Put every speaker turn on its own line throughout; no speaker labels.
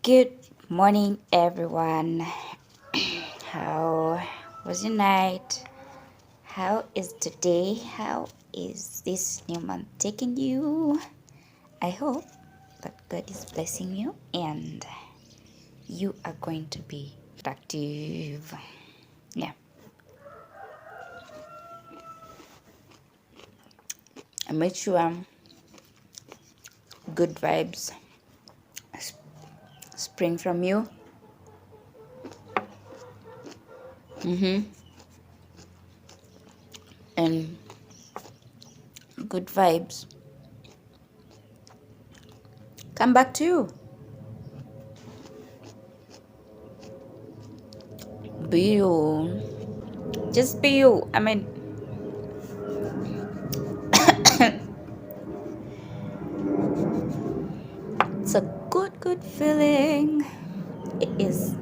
Good morning, everyone. How was your night? How is today? How is this new month taking you? I hope that God is blessing you and you are going to be productive. Yeah. I made sure good vibes spring from you. And good vibes come back to you. Be you. Just be you. I mean, it's a good feeling. It is.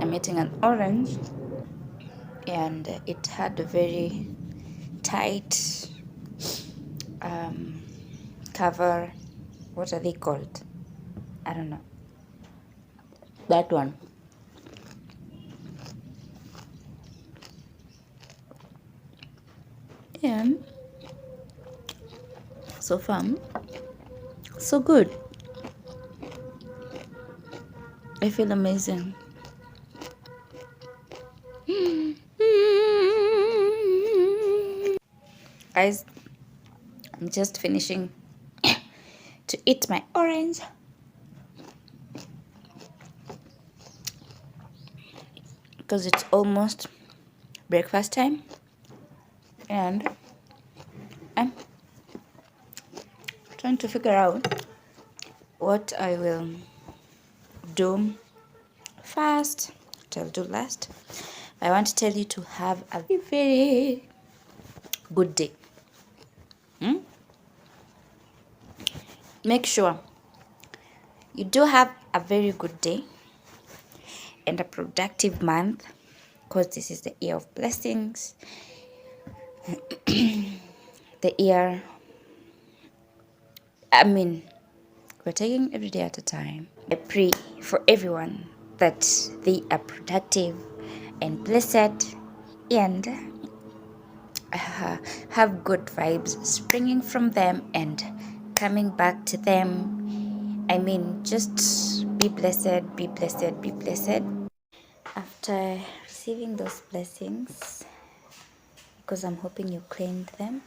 I'm eating an orange and it had a very tight cover. What are they called? I don't know. That one. And so far, so good. I feel amazing. Guys, I'm just finishing to eat my orange. Because it's almost breakfast time. And I'm trying to figure out what I will do first, what I'll do last. I want to tell you to have a very good day. Make sure you do have a very good day and a productive month, because this is the year of blessings, the year, we're taking every day at a time. I pray for everyone that they are productive and blessed and have good vibes springing from them and coming back to them. Just be blessed, be blessed, be blessed. After receiving those blessings, because I'm hoping you claimed them,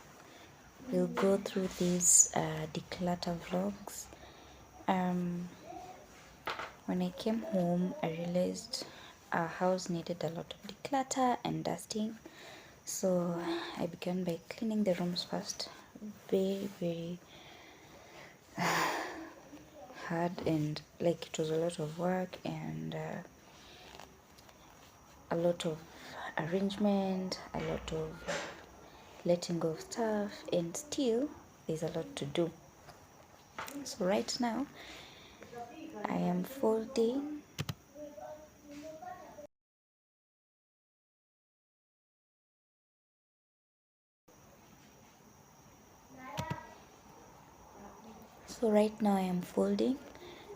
we'll go through these declutter vlogs. When I came home, I realized our house needed a lot of declutter and dusting. So I began by cleaning the rooms first. Very hard, and it was a lot of work and a lot of arrangement, a lot of letting go of stuff, and still there's a lot to do. So right now I am folding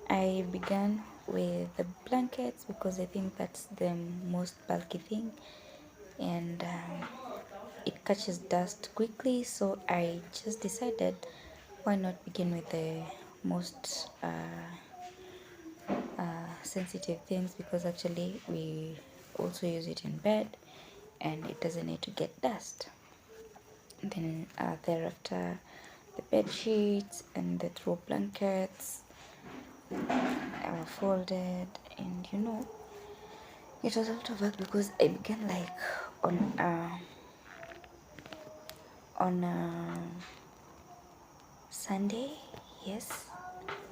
I began with the blankets because I think that's the most bulky thing, and it catches dust quickly, so I just decided why not begin with the most sensitive things, because actually we also use it in bed and it doesn't need to get dust. And then thereafter the bed sheets and the throw blankets are folded, and it was a lot of work because I began on Sunday. Yes,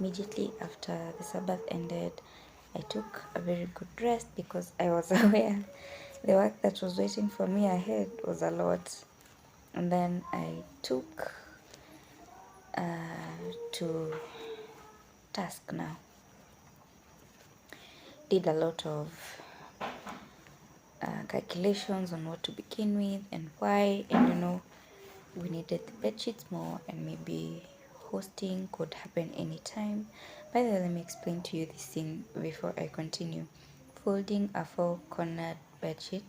immediately after the Sabbath ended, I took a very good rest because I was aware the work that was waiting for me ahead was a lot. And then I took to task now. Did a lot of calculations on what to begin with and why, and we needed the bed sheets more, and maybe hosting could happen anytime. By the way, let me explain to you this thing before I continue. Folding a four-cornered bedsheet,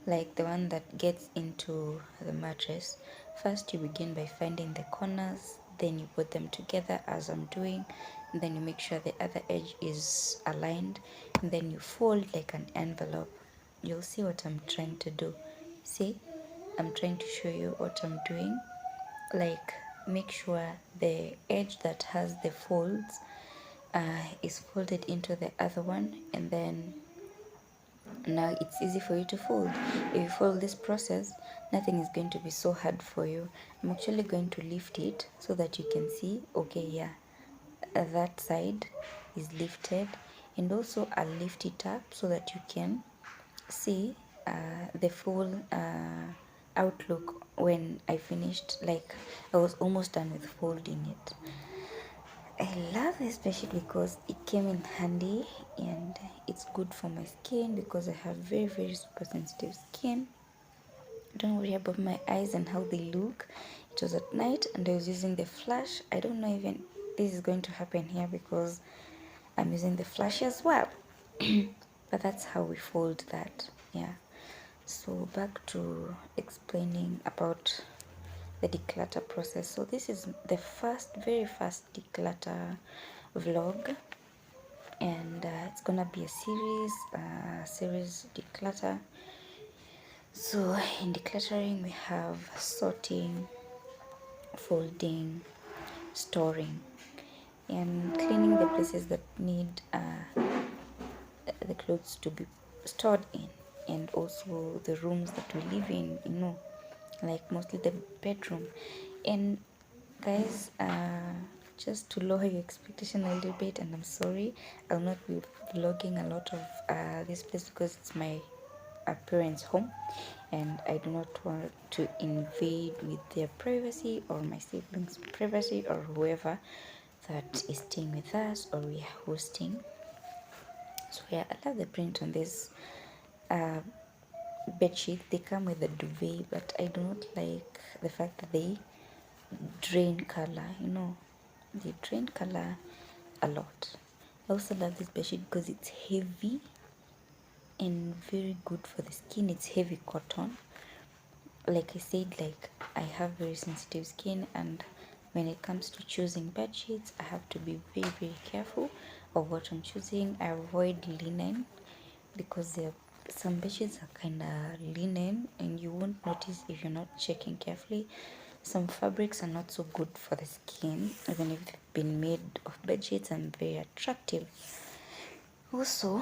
like the one that gets into the mattress, first you begin by finding the corners, then you put them together as I'm doing, and then you make sure the other edge is aligned, and then you fold like an envelope. You'll see what I'm trying to do. See, I'm trying to show you what I'm doing. Like, make sure the edge that has the folds is folded into the other one, and then now it's easy for you to fold. If you follow this process, nothing is going to be so hard for you. I'm actually going to lift it so that you can see, okay, yeah, that side is lifted, and also I'll lift it up so that you can see the full outlook when I finished. Like, I was almost done with folding it. I love this bedsheet because it came in handy, and it's good for my skin because I have very, very super sensitive skin. Don't worry about my eyes and how they look. It was at night and I was using the flash. I don't know even this is going to happen here because I'm using the flash as well. But that's how we fold that. Yeah. So back to explaining about the declutter process. So this is the very first declutter vlog, and it's gonna be a series declutter. So in decluttering we have sorting, folding, storing, and cleaning the places that need the clothes to be stored in, and also the rooms that we live in, like mostly the bedroom. And guys, just to lower your expectation a little bit, and I'm sorry, I'll not be vlogging a lot of this place because it's my parents' home, and I do not want to invade with their privacy or my siblings' privacy or whoever that is staying with us or we are hosting. So yeah, I love the print on this bed sheet. They come with a duvet, but I do not like the fact that they drain color. They drain color a lot. I also love this bed sheet because it's heavy and very good for the skin. It's heavy cotton. Like I said, like, I have very sensitive skin, and when it comes to choosing bed sheets, I have to be very, very careful of what I'm choosing. I avoid linen because some bed sheets are kind of linen and you won't notice if you're not checking carefully. Some fabrics are not so good for the skin, even if they've been made of bed sheets and very attractive. Also,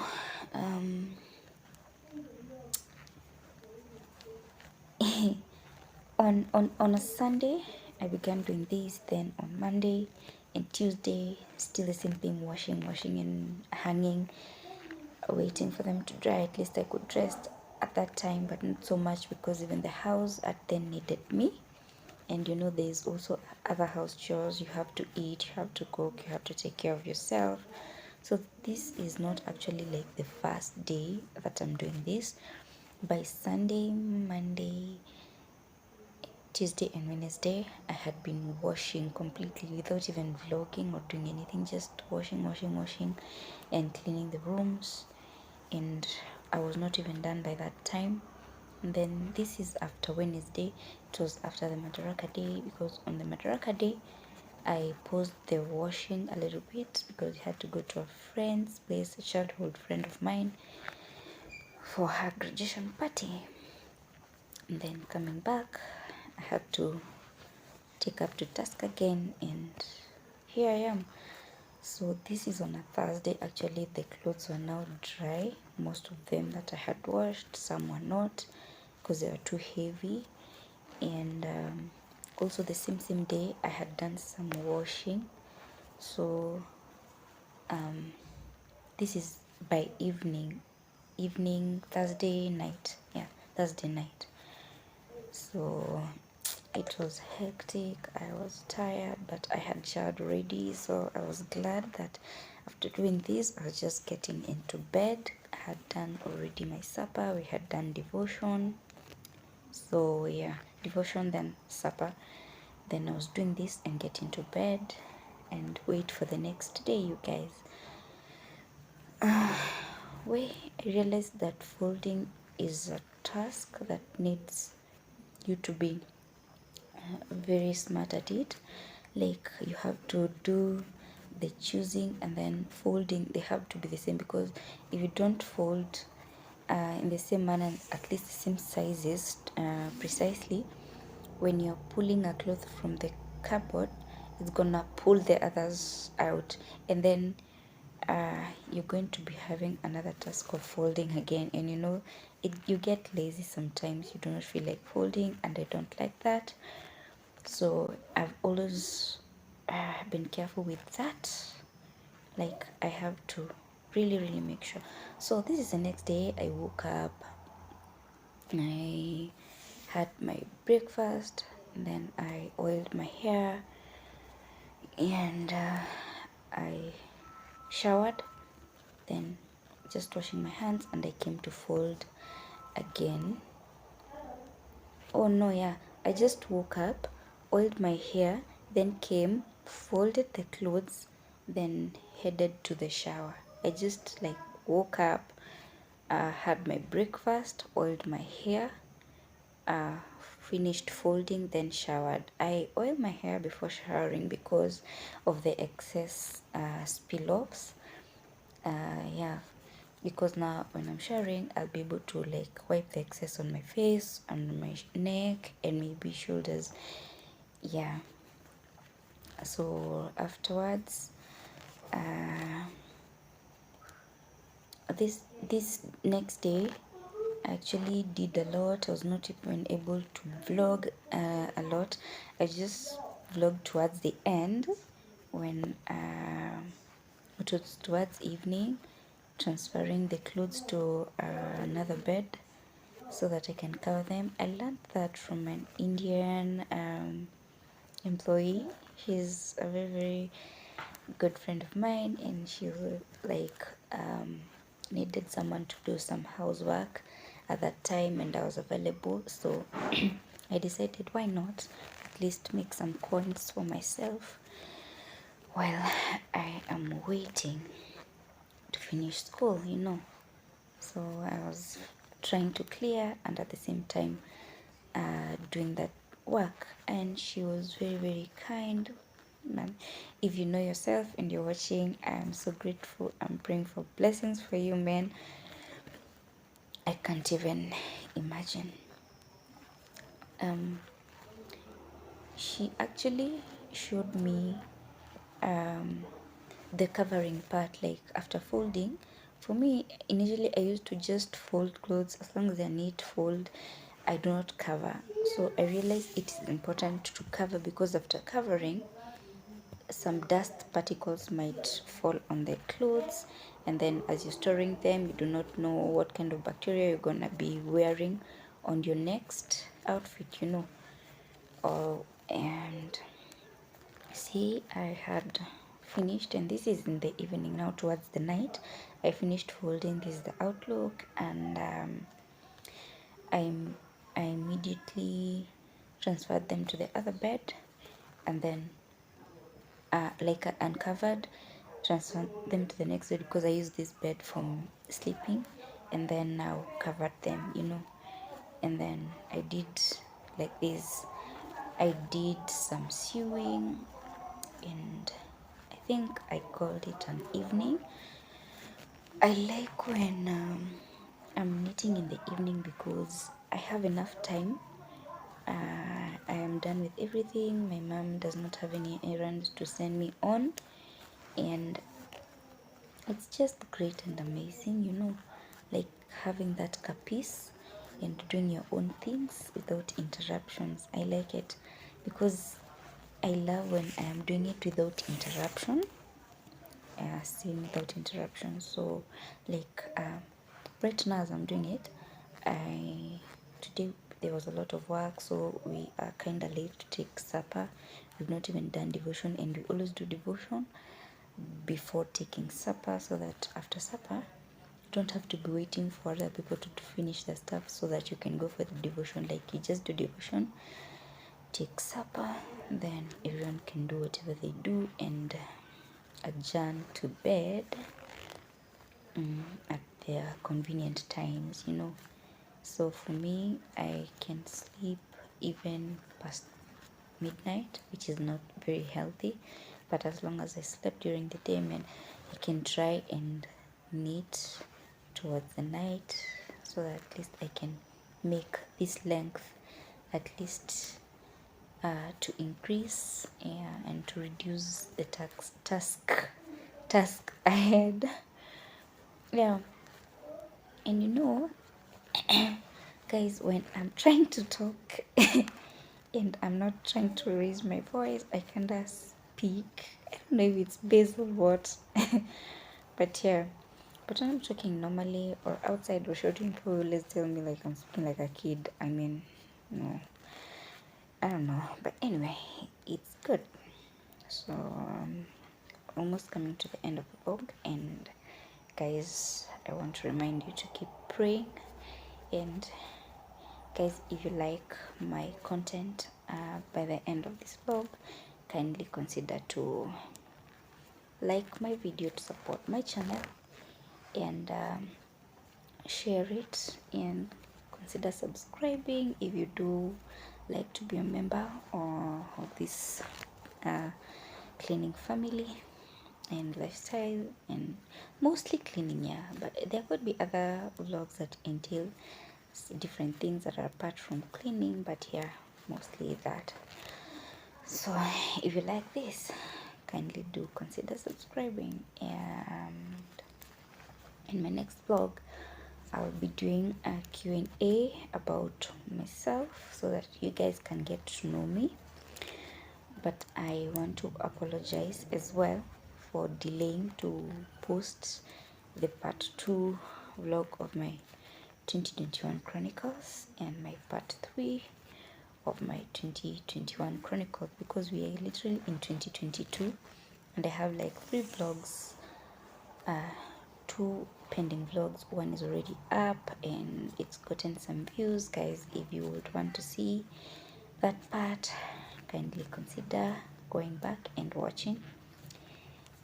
on a Sunday, I began doing this. Then on Monday and Tuesday, still the same thing: washing, and hanging, waiting for them to dry. At least I could rest at that time, but not so much because even the house at then needed me. And there's also other house chores. You have to eat, you have to cook, you have to take care of yourself. So this is not actually like the first day that I'm doing this. By Sunday, Monday, Tuesday and Wednesday, I had been washing completely without even vlogging or doing anything, just washing, and cleaning the rooms. And I was not even done by that time. And then this is after Wednesday. It was after the Madaraka day, because on the Madaraka day, I paused the washing a little bit because I had to go to a friend's place, a childhood friend of mine, for her graduation party. And then coming back, I had to take up to task again, and here I am. So this is on a Thursday. Actually, the clothes were now dry, most of them that I had washed. Some were not because they were too heavy. And also the same day I had done some washing. So this is by evening Thursday night. Yeah, Thursday night. So it was hectic. I was tired, but I had showered already, so I was glad that after doing this, I was just getting into bed. I had done already my supper. We had done devotion. So yeah, devotion, then supper. Then I was doing this and get into bed and wait for the next day, you guys. I realized that folding is a task that needs you to be very smart at it. Like, you have to do the choosing and then folding. They have to be the same, because if you don't fold in the same manner, at least the same sizes precisely, when you're pulling a cloth from the cupboard, it's gonna pull the others out, and then you're going to be having another task of folding again. And you get lazy sometimes. You do not feel like folding, and I don't like that. So I've always been careful with that. Like, I have to really make sure. So this is the next day. I woke up, I had my breakfast, and then I oiled my hair, and I showered, then just washing my hands, and I came to fold again. Oh no, yeah, I just woke up, oiled my hair, then came, folded the clothes, then headed to the shower. I just like woke up, had my breakfast, oiled my hair, finished folding, then showered. I oil my hair before showering because of the excess spill-offs. Yeah, because now when I'm showering, I'll be able to like wipe the excess on my face, on my neck, and maybe shoulders. Yeah, so afterwards, this next day I actually did a lot. I was not even able to vlog a lot. I just vlogged towards the end, when it was towards evening, transferring the clothes to another bed so that I can cover them. I learned that from an Indian employee. She's a very good friend of mine, and she like needed someone to do some housework at that time, and I was available. So I decided, why not at least make some coins for myself while I am waiting to finish school. So I was trying to clear and at the same time doing that work, and she was very kind. Man, if you know yourself and you're watching, I'm so grateful. I'm praying for blessings for you, man. I can't even imagine. She actually showed me the covering part, like after folding. For me, initially I used to just fold clothes as long as they're neat fold. I do not cover. So I realized it is important to cover, because after covering, some dust particles might fall on the clothes, and then as you're storing them, you do not know what kind of bacteria you're gonna be wearing on your next outfit. And see, I had finished, and this is in the evening now, towards the night. I finished folding. This is the outlook, and I immediately transferred them to the other bed, and then like I uncovered, transferred them to the next bed, because I used this bed for sleeping, and then now covered them. And then I did like this. I did some sewing, and I think I called it an evening. I like when I'm knitting in the evening, because I have enough time. I am done with everything. My mom does not have any errands to send me on, and it's just great and amazing, like having that capice and doing your own things without interruptions. I like it because I love when I am doing it without interruption. Same without interruption. So like right now as I'm doing it, today there was a lot of work, so we are kind of late to take supper. We've not even done devotion, and we always do devotion before taking supper, so that after supper you don't have to be waiting for other people to finish the stuff so that you can go for the devotion. Like, you just do devotion, take supper, then everyone can do whatever they do and adjourn to bed at their convenient times, you know. So for me, I can sleep even past midnight, which is not very healthy, but as long as I slept during the day, man, I can try and knit towards the night so that at least I can make this length at least to increase, and to reduce the task ahead. Yeah. And you know, guys, when I'm trying to talk and I'm not trying to raise my voice, I kind of speak. I don't know if it's based on what. But yeah, but when I'm talking normally or outside or shouting, people always tell me like I'm speaking like a kid. I mean, no, I don't know. But anyway, it's good. So almost coming to the end of the vlog, and guys, I want to remind you to keep praying. And guys, if you like my content by the end of this vlog, kindly consider to like my video to support my channel, and share it, and consider subscribing if you do like to be a member or of this cleaning family and lifestyle, and mostly cleaning, yeah, but there could be other vlogs that entail different things that are apart from cleaning, but yeah, mostly that. So if you like this, kindly do consider subscribing, and in my next vlog I'll be doing a Q&A about myself so that you guys can get to know me. But I want to apologize as well for delaying to post the part 2 vlog of my 2021 chronicles and my part 3 of my 2021 chronicles, because we are literally in 2022 and I have like 3 vlogs, 2 pending vlogs. One is already up and it's gotten some views. Guys, if you would want to see that part, kindly consider going back and watching,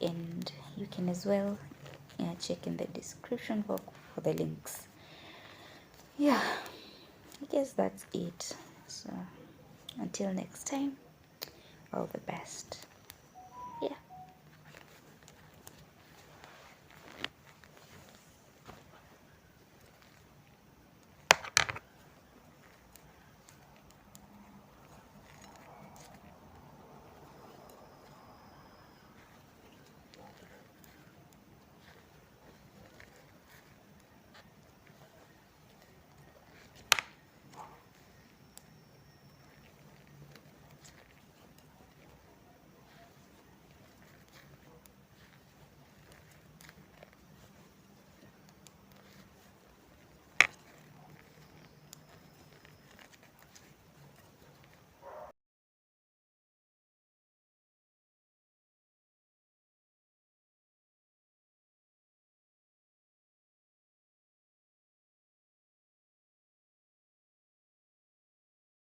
and you can as well check in the description box for the links. Yeah, I guess that's it. So until next time, all the best.